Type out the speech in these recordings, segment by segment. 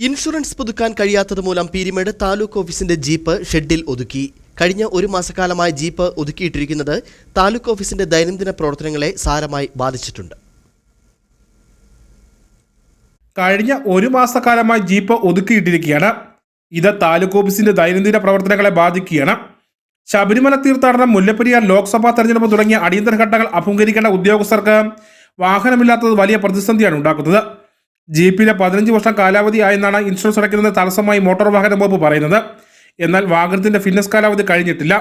Insurance പുതുക്കാൻ കഴിയാത്തത് മൂലം പീരിമേട് താലൂക്ക് ഓഫീസിന്റെ ജീപ്പ് ഷെഡിൽ ഒതുക്കി. കഴിഞ്ഞ ഒരു മാസക്കാലമായി ജീപ്പ് ഒതുക്കിയിട്ടിരിക്കുന്നത് താലൂക്ക് ഓഫീസിന്റെ ദൈനംദിന പ്രവർത്തനങ്ങളെ സാരമായി ബാധിച്ചിട്ടുണ്ട്. കഴിഞ്ഞ ഒരു മാസക്കാലമായി ജീപ്പ് ഒതുക്കിയിട്ടിരിക്കുകയാണ്. ഇത് താലൂക്ക് ഓഫീസിന്റെ ദൈനംദിന പ്രവർത്തനങ്ങളെ ബാധിക്കുകയാണ്. ശബരിമല തീർത്ഥാടനം, മുല്ലപ്പെരിയാർ ലോക്സഭാ തെരഞ്ഞെടുപ്പ് തുടങ്ങിയ അടിയന്തര ഘട്ടങ്ങൾ അഭിമുഖീകരിക്കേണ്ട ഉദ്യോഗസ്ഥർക്ക് വാഹനമില്ലാത്തത് വലിയ പ്രതിസന്ധിയാണ് ഉണ്ടാക്കുന്നത്. ജീപ്പിന് 15 വർഷം കാലാവധി ആയെന്നാണ് ഇൻഷുറൻസ് അടയ്ക്കുന്നതിന് തടസ്സമായി മോട്ടോർ വാഹന വകുപ്പ് പറയുന്നത്. എന്നാൽ വാഹനത്തിന്റെ ഫിറ്റ്നസ് കാലാവധി കഴിഞ്ഞിട്ടില്ല.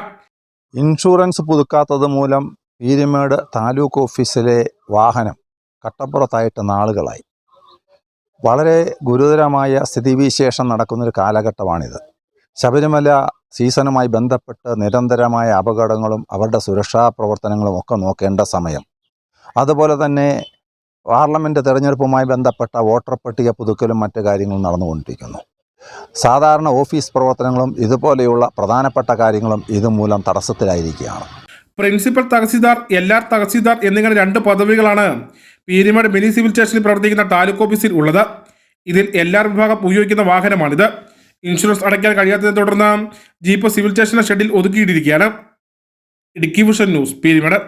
ഇൻഷുറൻസ് പുതുക്കാത്തത് മൂലം പീരിമേട് താലൂക്ക് ഓഫീസിലെ വാഹനം കട്ടപ്പുറത്തായിട്ട് നാളുകളായി. വളരെ ഗുരുതരമായ സ്ഥിതിവിശേഷം നടക്കുന്നൊരു കാലഘട്ടമാണിത്. ശബരിമല സീസണുമായി ബന്ധപ്പെട്ട് നിരന്തരമായ അപകടങ്ങളും അവരുടെ സുരക്ഷാ പ്രവർത്തനങ്ങളും ഒക്കെ നോക്കേണ്ട സമയം. അതുപോലെ തന്നെ പാർലമെൻറ്റ് തെരഞ്ഞെടുപ്പുമായി ബന്ധപ്പെട്ട വോട്ടർ പട്ടിക പുതുക്കലും മറ്റു കാര്യങ്ങളും നടന്നുകൊണ്ടിരിക്കുന്നു. സാധാരണ ഓഫീസ് പ്രവർത്തനങ്ങളും ഇതുപോലെയുള്ള പ്രധാനപ്പെട്ട കാര്യങ്ങളും ഇതുമൂലം തടസ്സത്തിലായിരിക്കുകയാണ്. പ്രിൻസിപ്പൽ തഹസീൽദാർ, LR തഹസീൽദാർ എന്നിങ്ങനെ 2 പദവികളാണ് പീരിമേട് മിനി സിവിൽ സ്റ്റേഷനിൽ പ്രവർത്തിക്കുന്ന താലൂക്ക് ഓഫീസിൽ ഉള്ളത്. ഇതിൽ LR വിഭാഗം ഉപയോഗിക്കുന്ന വാഹനമാണിത്. ഇൻഷുറൻസ് അടയ്ക്കാൻ കഴിയാത്തതിനെ തുടർന്ന് ജീപ്പ് സിവിൽ സ്റ്റേഷന്റെ ഷെഡിൽ ഒതുക്കിയിട്ടിരിക്കുകയാണ്. Idukki vision news, Peermade.